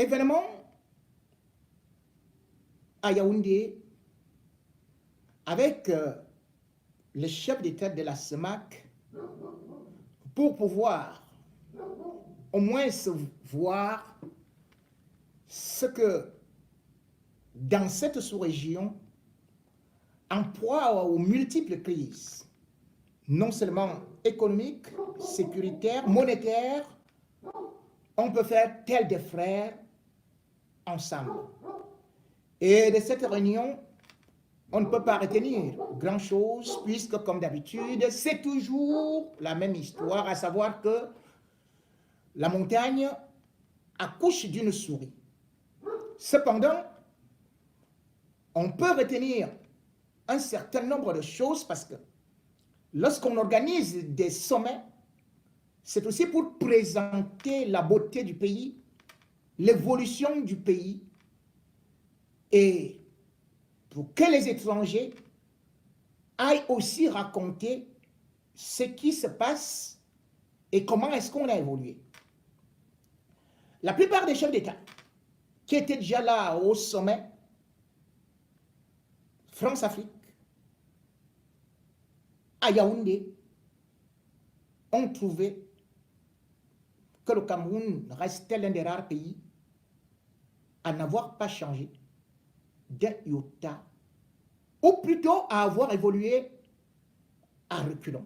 événement à Yaoundé avec le chef d'État de la CEMAC pour pouvoir au moins voir ce que dans cette sous-région, en proie aux multiples crises, non seulement économiques, sécuritaires, monétaires, on peut faire tel des frères ensemble. Et de cette réunion, on ne peut pas retenir grand-chose, puisque comme d'habitude, c'est toujours la même histoire, à savoir que la montagne accouche d'une souris. Cependant, on peut retenir un certain nombre de choses parce que lorsqu'on organise des sommets, c'est aussi pour présenter la beauté du pays, l'évolution du pays et pour que les étrangers aillent aussi raconter ce qui se passe et comment est-ce qu'on a évolué. La plupart des chefs d'État qui étaient déjà là au sommet, France-Afrique, à Yaoundé, ont trouvé que le Cameroun restait l'un des rares pays à n'avoir pas changé d'un iota, ou plutôt à avoir évolué à reculons.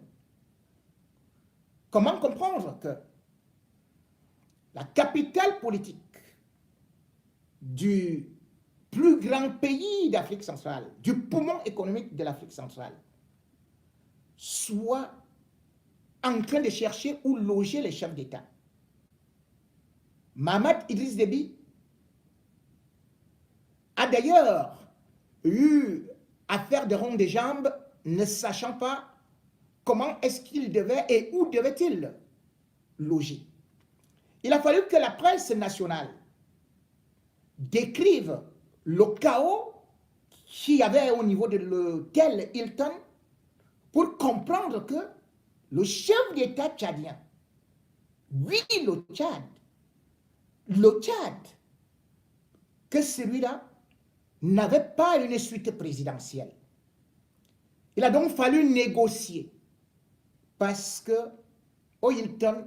Comment comprendre que la capitale politique du plus grand pays d'Afrique centrale, du poumon économique de l'Afrique centrale, soit en train de chercher où loger les chefs d'État? Mahamat Idriss Déby a d'ailleurs eu à faire de ronds des jambes, ne sachant pas comment est-ce qu'il devait et où devait-il loger. Il a fallu que la presse nationale décrive le chaos qu'il y avait au niveau de l'hôtel Hilton pour comprendre que le chef d'État tchadien, oui, le Tchad, que celui-là n'avait pas une suite présidentielle. Il a donc fallu négocier parce que au Hilton,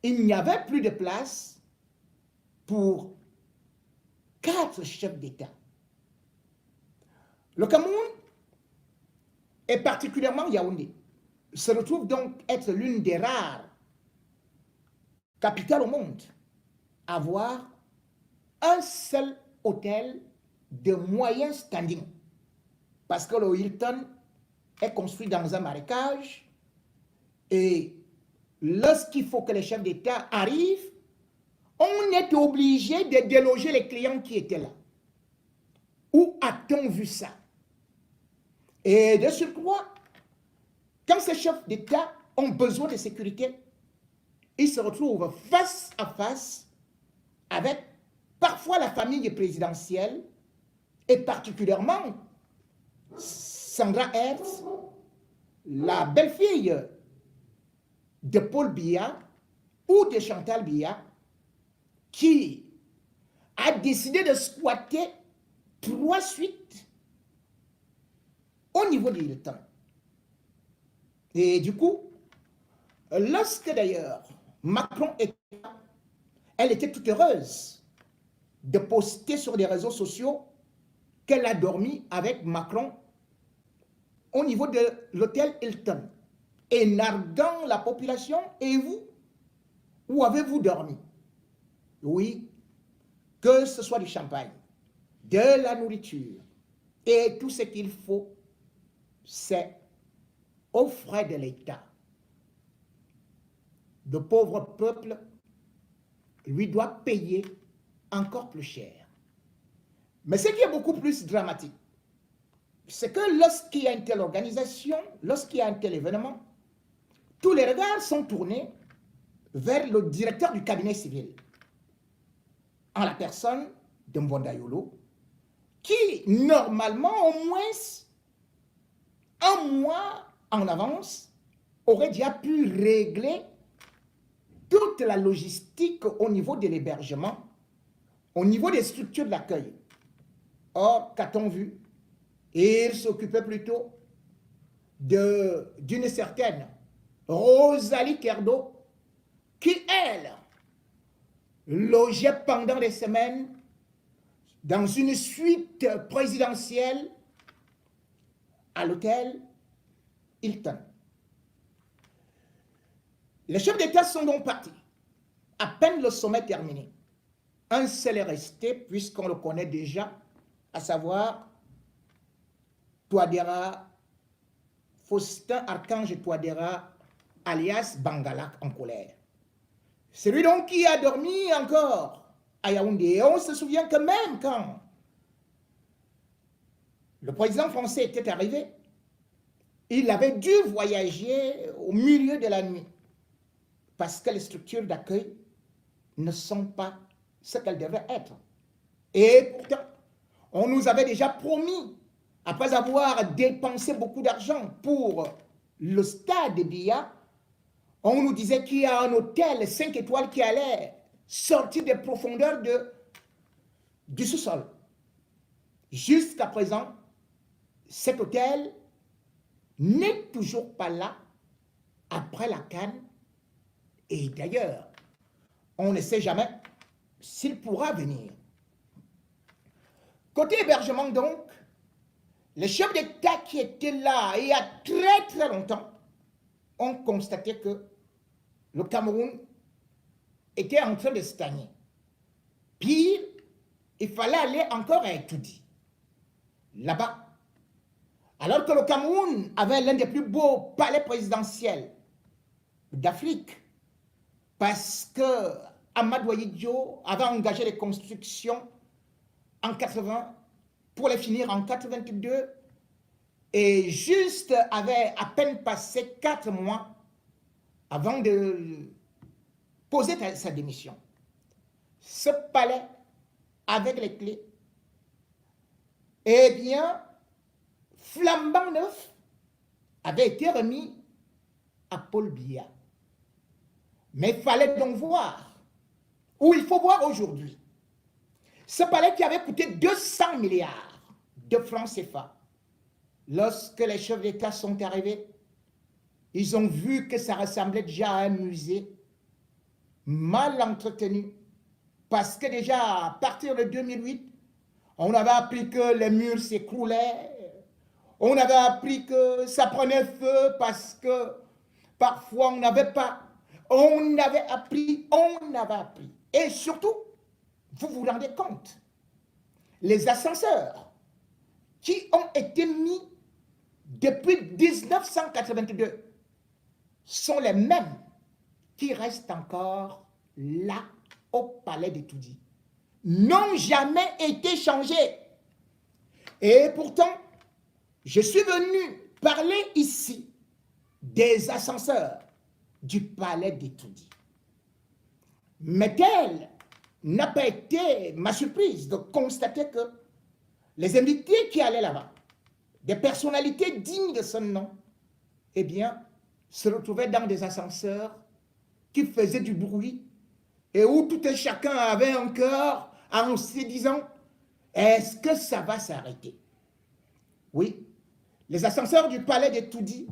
il n'y avait plus de place pour 4 chefs d'État. Le Cameroun, et particulièrement Yaoundé, se retrouve donc être l'une des rares capitales au monde à avoir un seul hôtel de moyen standing. Parce que le Hilton est construit dans un marécage et lorsqu'il faut que les chefs d'État arrivent, on est obligé de déloger les clients qui étaient là. Où a-t-on vu ça? Et de surcroît, quand ces chefs d'État ont besoin de sécurité, ils se retrouvent face à face avec parfois la famille présidentielle et particulièrement Sandra Hertz, la belle-fille de Paul Biya ou de Chantal Biya, qui a décidé de squatter 3 suites au niveau du Hilton. Et du coup, lorsque d'ailleurs Macron elle était toute heureuse de poster sur les réseaux sociaux qu'elle a dormi avec Macron au niveau de l'hôtel Hilton, et narguant la population. Et vous, où avez-vous dormi? Oui, que ce soit du champagne, de la nourriture et tout ce qu'il faut, c'est aux frais de l'État. Le pauvre peuple lui doit payer encore plus cher. Mais ce qui est beaucoup plus dramatique, c'est que lorsqu'il y a une telle organisation, lorsqu'il y a un tel événement, tous les regards sont tournés vers le directeur du cabinet civil, en la personne de Mbonda Yolo, qui normalement au moins un mois en avance aurait déjà pu régler toute la logistique au niveau de l'hébergement au niveau des structures d'accueil. Or, qu'a-t-on vu? Il s'occupait plutôt d'une certaine Rosalie Kerdo, qui, elle, logeait pendant des semaines dans une suite présidentielle à l'hôtel Hilton. Les chefs d'État sont donc partis. À peine le sommet terminé. Un seul est resté, puisqu'on le connaît déjà, à savoir Touadéra, Faustin Archange Touadéra, alias Bangalak en colère. Celui donc qui a dormi encore à Yaoundé. Et on se souvient que même quand le président français était arrivé, il avait dû voyager au milieu de la nuit parce que les structures d'accueil ne sont pas ce qu'elles devraient être. Et pourtant, on nous avait déjà promis, après avoir dépensé beaucoup d'argent pour le stade de Biya, on nous disait qu'il y a un hôtel 5 étoiles qui allait sortir des profondeurs du sous-sol. Jusqu'à présent, cet hôtel n'est toujours pas là après la CAN. Et d'ailleurs, on ne sait jamais s'il pourra venir. Côté hébergement donc, les chefs d'État qui étaient là il y a très très longtemps ont constaté que le Cameroun était en train de stagner. Pire, il fallait aller encore à Etoudi. Là-bas, alors que le Cameroun avait l'un des plus beaux palais présidentiels d'Afrique, parce que Amadou Ahidjo avait engagé les constructions en 80 pour les finir en 82 et juste avait à peine passé 4 mois avant de poser sa démission. Ce palais, avec les clés, eh bien, flambant neuf, avait été remis à Paul Biya. Mais il fallait donc voir, ou il faut voir aujourd'hui, ce palais qui avait coûté 200 milliards de francs CFA. Lorsque les chefs d'État sont arrivés, ils ont vu que ça ressemblait déjà à un musée mal entretenu. Parce que déjà, à partir de 2008, on avait appris que les murs s'écroulaient. On avait appris que ça prenait feu parce que parfois on n'avait pas. On avait appris. Et surtout, vous vous rendez compte, les ascenseurs qui ont été mis depuis 1982 sont les mêmes qui restent encore là au palais d'Etoudi, n'ont jamais été changés. Et pourtant, je suis venu parler ici des ascenseurs du palais d'Etoudi. Mais telle n'a pas été ma surprise de constater que les invités qui allaient là-bas, des personnalités dignes de son nom, eh bien, se retrouvaient dans des ascenseurs qui faisaient du bruit et où tout un chacun avait un cœur en se disant, est-ce que ça va s'arrêter? Oui, les ascenseurs du palais d'Etoudi,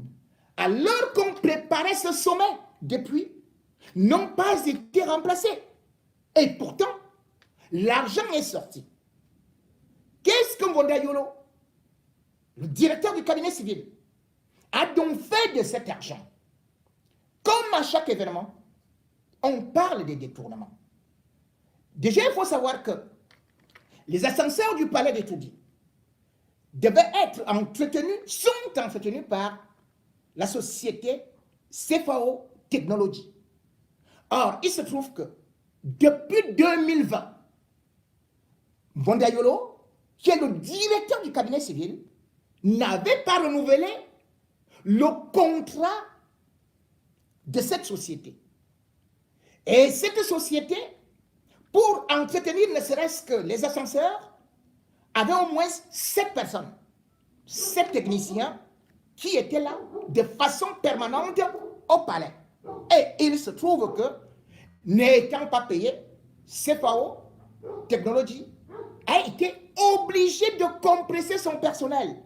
alors qu'on préparait ce sommet depuis, n'ont pas été remplacés. Et pourtant, l'argent est sorti. Qu'est-ce que Mbonda-Yolo, le directeur du cabinet civil, a donc fait de cet argent? Comme à chaque événement, on parle des détournements. Déjà, il faut savoir que les ascenseurs du palais d'Etoudi devaient être entretenus, sont entretenus par la société CFAO Technologies. Or, il se trouve que depuis 2020, Mbonda-Yolo, qui est le directeur du cabinet civil, n'avait pas renouvelé le contrat de cette société. Et cette société, pour entretenir ne serait-ce que les ascenseurs, avait au moins 7 personnes, 7 techniciens qui étaient là de façon permanente au palais. Et il se trouve que, n'étant pas payés, CFAO Technology a été obligé de compresser son personnel.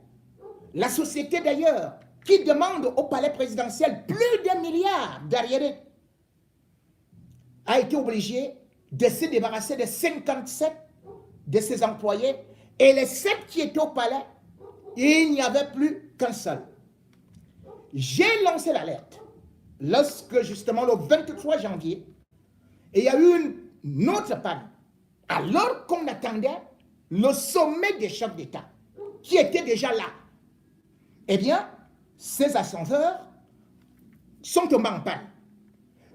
La société d'ailleurs, qui demande au palais présidentiel plus d'1 milliard d'arriérés, a été obligée de se débarrasser de 57 de ses employés, et les 7 qui étaient au palais, il n'y avait plus qu'un seul. J'ai lancé l'alerte lorsque justement le 23 janvier, il y a eu une autre panne, alors qu'on attendait le sommet des chefs d'État, qui était déjà là. Eh bien, ces ascenseurs sont tombés en panne.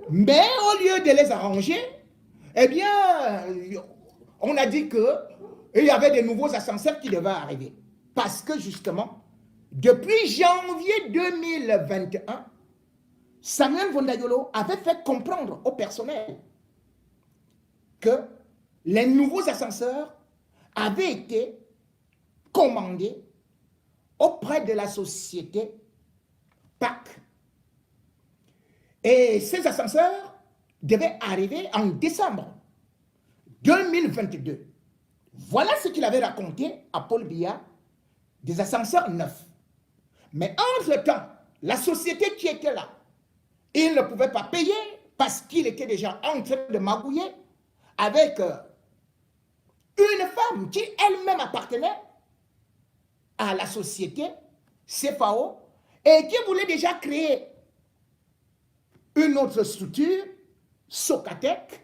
Mais au lieu de les arranger, eh bien, on a dit qu'il y avait de nouveaux ascenseurs qui devaient arriver. Parce que justement, depuis janvier 2021, Samuel Vondayolo avait fait comprendre au personnel que les nouveaux ascenseurs avaient été commandés auprès de la société PAC. Et ces ascenseurs devaient arriver en décembre 2022. Voilà ce qu'il avait raconté à Paul Biya, des ascenseurs neufs. Mais entre-temps, la société qui était là, il ne pouvait pas payer parce qu'il était déjà en train de magouiller avec une femme qui elle-même appartenait à la société CFAO et qui voulait déjà créer une autre structure, Socatec,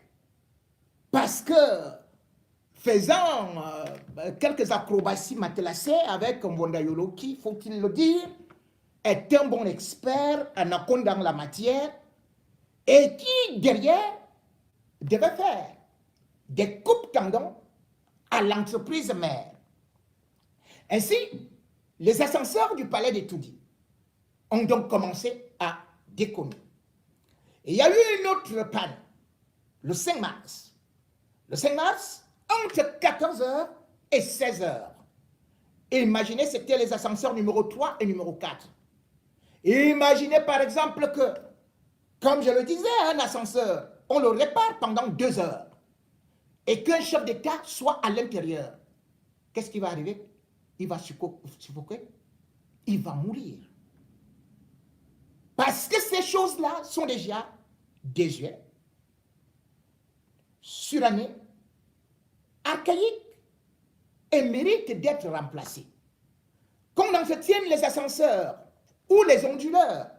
parce que faisant quelques acrobaties matelassées avec Vondayolo qui, faut-il le dire, est un bon expert, un accord dans la matière, et qui, derrière, devait faire des coupes tendons à l'entreprise mère. Ainsi, les ascenseurs du palais de Toudi ont donc commencé à déconner. Et il y a eu une autre panne, le 5 mars. Le 5 mars, entre 14h et 16h. Imaginez, c'était les ascenseurs numéro 3 et numéro 4. Imaginez par exemple que, comme je le disais, un ascenseur, on le répare pendant 2 heures et qu'un chef d'État soit à l'intérieur. Qu'est-ce qui va arriver? Il va suffoquer, il va mourir. Parce que ces choses-là sont déjà désuètes, surannées, archaïques et méritent d'être remplacées. Qu'on entretienne les ascenseurs ou les onduleurs,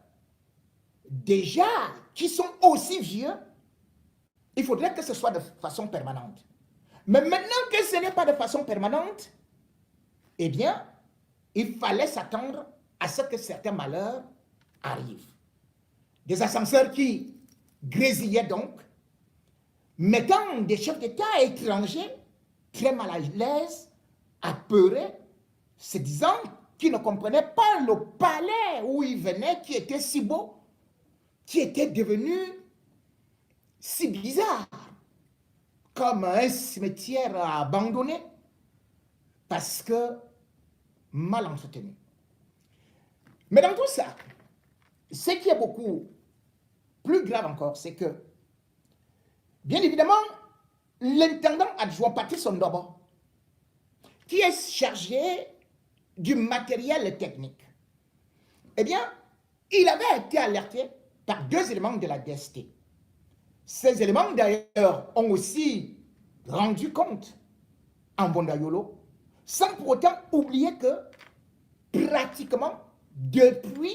déjà qui sont aussi vieux, il faudrait que ce soit de façon permanente. Mais maintenant que ce n'est pas de façon permanente, eh bien, il fallait s'attendre à ce que certains malheurs arrivent. Des ascenseurs qui grésillaient donc, mettant des chefs d'État étrangers très mal à l'aise, apeurés, se disant qu'ils ne comprenaient pas le palais où ils venaient, qui était si beau, qui était devenu si bizarre, comme un cimetière abandonné, parce que mal entretenu. Mais dans tout ça, ce qui est beaucoup plus grave encore, c'est que, bien évidemment, l'intendant adjoint Patrice Ondobo, qui est chargé du matériel technique, eh bien, il avait été alerté par 2 éléments de la DST. Ces éléments, d'ailleurs, ont aussi rendu compte en Vondayolo, sans pour autant oublier que, pratiquement, depuis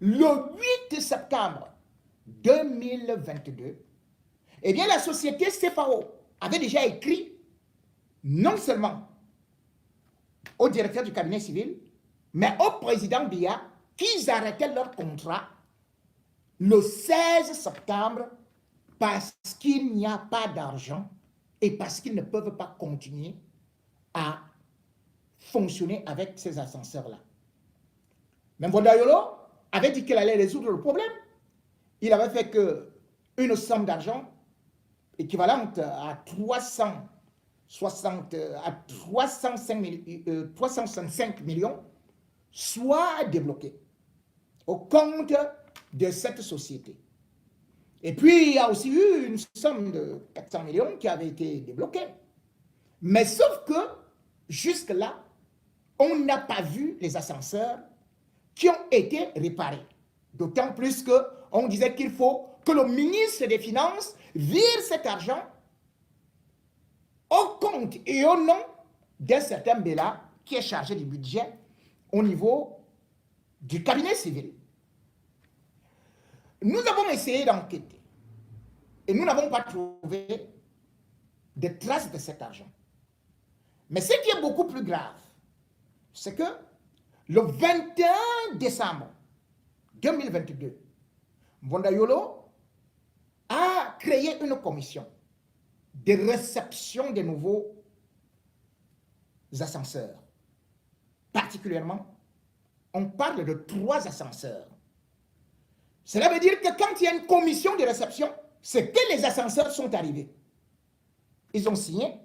le 8 septembre 2022, eh bien, la société CFAO avait déjà écrit non seulement au directeur du cabinet civil, mais au président Biya, qu'ils arrêtaient leur contrat le 16 septembre parce qu'il n'y a pas d'argent et parce qu'ils ne peuvent pas continuer à fonctionner avec ces ascenseurs-là. Mais Vondayolo avait dit qu'il allait résoudre le problème. Il avait fait une somme d'argent équivalente à 365 millions soit débloquée au compte de cette société. Et puis, il y a aussi eu une somme de 400 millions qui avait été débloquée. Mais sauf que, jusque-là, on n'a pas vu les ascenseurs qui ont été réparés. D'autant plus qu'on disait qu'il faut que le ministre des Finances vire cet argent au compte et au nom d'un certain Bella qui est chargé du budget au niveau du cabinet civil. Nous avons essayé d'enquêter et nous n'avons pas trouvé de traces de cet argent. Mais ce qui est beaucoup plus grave, c'est que le 21 décembre 2022, Mbonda-Yolo a créé une commission de réception des nouveaux ascenseurs. Particulièrement, on parle de 3 ascenseurs. Cela veut dire que quand il y a une commission de réception, c'est que les ascenseurs sont arrivés. Ils ont signé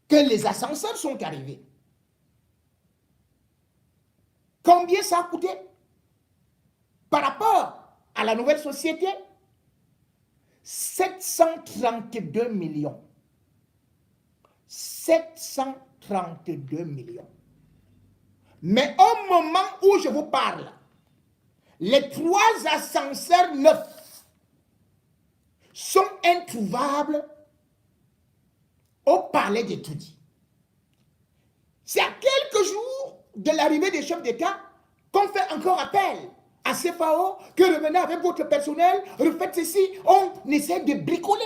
que les ascenseurs sont arrivés. Combien ça a coûté par rapport à la nouvelle société? 732 millions. 732 millions. Mais au moment où je vous parle, les 3 ascenseurs neufs sont introuvables au palais des Toudis. C'est à quelques jours de l'arrivée des chefs d'État qu'on fait encore appel à CFAO que revenez avec votre personnel, refaites ceci, on essaie de bricoler.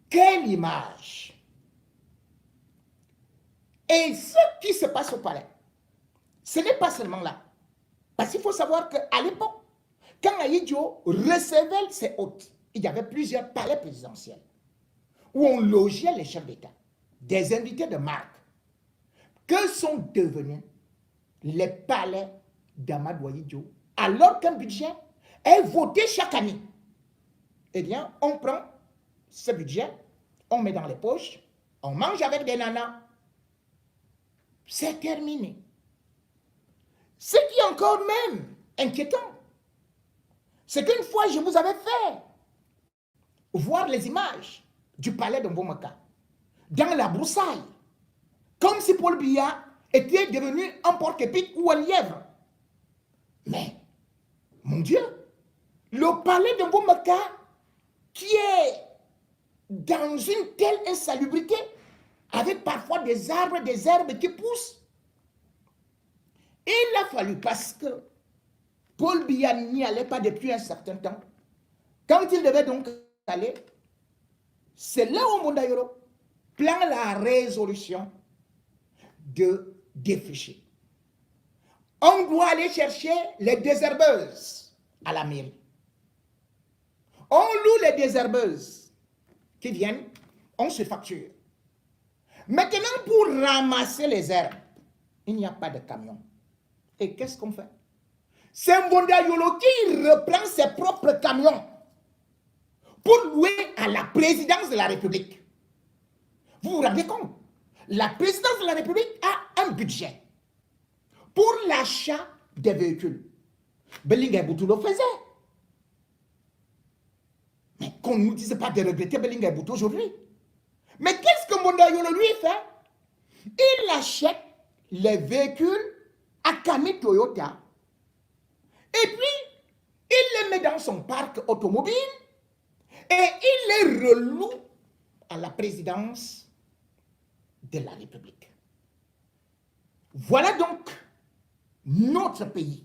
Quelle image! Et ce qui se passe au palais, ce n'est pas seulement là. Parce qu'il faut savoir qu'à l'époque, quand Aïdjo recevait ses hôtes, il y avait plusieurs palais présidentiels où on logeait les chefs d'État, des invités de marque. Que sont devenus les palais d'Amadou Aïdjo alors qu'un budget est voté chaque année? Eh bien, on prend ce budget, on met dans les poches, on mange avec des nanas. C'est terminé. Ce qui est encore même inquiétant, c'est qu'une fois, je vous avais fait voir les images du palais de Mbomaka dans la broussaille, comme si Paul Biya était devenu un porc-épic ou un lièvre. Mais, mon Dieu, le palais de Mbomaka, qui est dans une telle insalubrité, avec parfois des herbes qui poussent, il a fallu, parce que Paul Biya n'y allait pas depuis un certain temps, quand il devait donc aller, c'est là où Mbonda-Yolo prend la résolution de défricher. On doit aller chercher les désherbeuses à la mairie. On loue les désherbeuses qui viennent, on se facture. Maintenant, pour ramasser les herbes, il n'y a pas de camion. Et qu'est-ce qu'on fait? C'est Mbonda-Yolo qui reprend ses propres camions pour louer à la présidence de la République. Vous vous rendez compte? La présidence de la République a un budget pour l'achat des véhicules. Bellinguer Boutou le faisait. Mais qu'on ne nous dise pas de regretter Bellinguer Boutou aujourd'hui. Mais qu'est-ce que Mbonda-Yolo lui fait? Il achète les véhicules à Kami Toyota et puis il les met dans son parc automobile et il les reloue à la présidence de la République. Voilà donc notre pays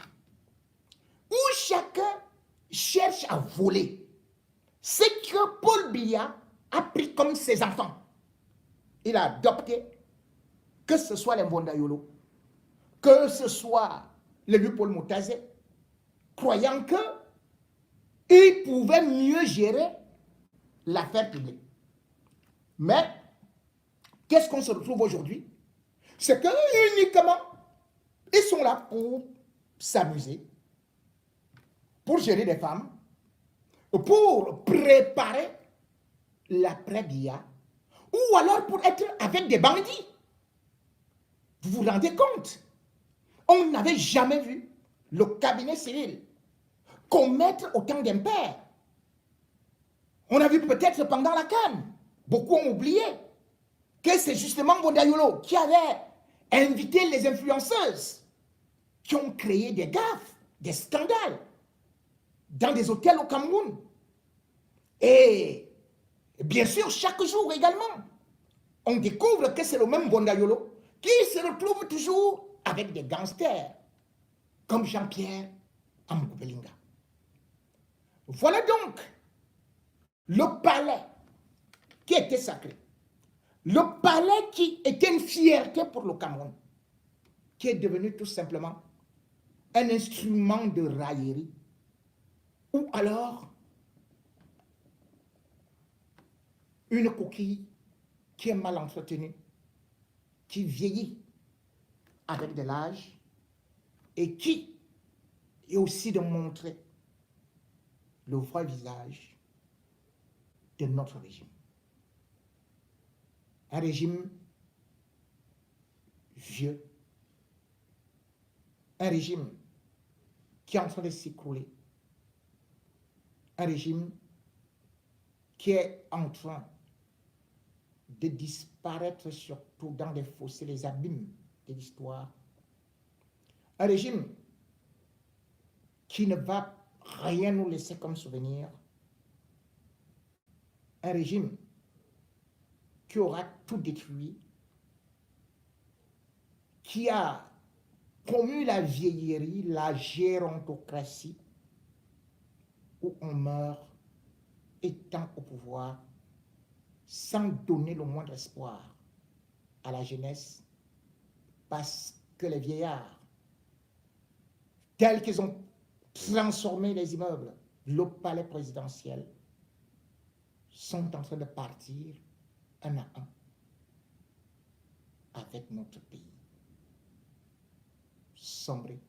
où chacun cherche à voler ce que Paul Biya a pris comme ses enfants. Il a adopté, que ce soit les Mbonda-Yolo, que ce soit le Paul Moutazé, croyant qu'il pouvait mieux gérer l'affaire publique. Mais, qu'est-ce qu'on se retrouve aujourd'hui? C'est que uniquement, ils sont là pour s'amuser, pour gérer des femmes, pour préparer l'après-Biya, ou alors pour être avec des bandits. Vous vous rendez compte? On n'avait jamais vu le cabinet civil commettre autant d'impairs. On a vu peut-être pendant la CAN. Beaucoup ont oublié. que c'est justement Bondayolo qui avait invité les influenceuses qui ont créé des gaffes, des scandales dans des hôtels au Cameroun. Et bien sûr, chaque jour également, on découvre que c'est le même Bondayolo qui se retrouve toujours avec des gangsters comme Jean-Pierre Amoubelinga. Voilà donc le palais qui était sacré. Le palais qui était une fierté pour le Cameroun, qui est devenu tout simplement un instrument de raillerie, ou alors une coquille qui est mal entretenue, qui vieillit avec de l'âge et qui est aussi de montrer le vrai visage de notre régime. Un régime vieux, un régime qui est en train de s'écrouler, un régime qui est en train de disparaître surtout dans les fossés, les abîmes de l'histoire. Un régime qui ne va rien nous laisser comme souvenir. Un régime qui aura tout détruit, qui a promu la vieillerie, la gérontocratie, où on meurt étant au pouvoir sans donner le moindre espoir à la jeunesse, parce que les vieillards, tels qu'ils ont transformé les immeubles, le palais présidentiel, sont en train de partir un à un avec notre pays. Sombré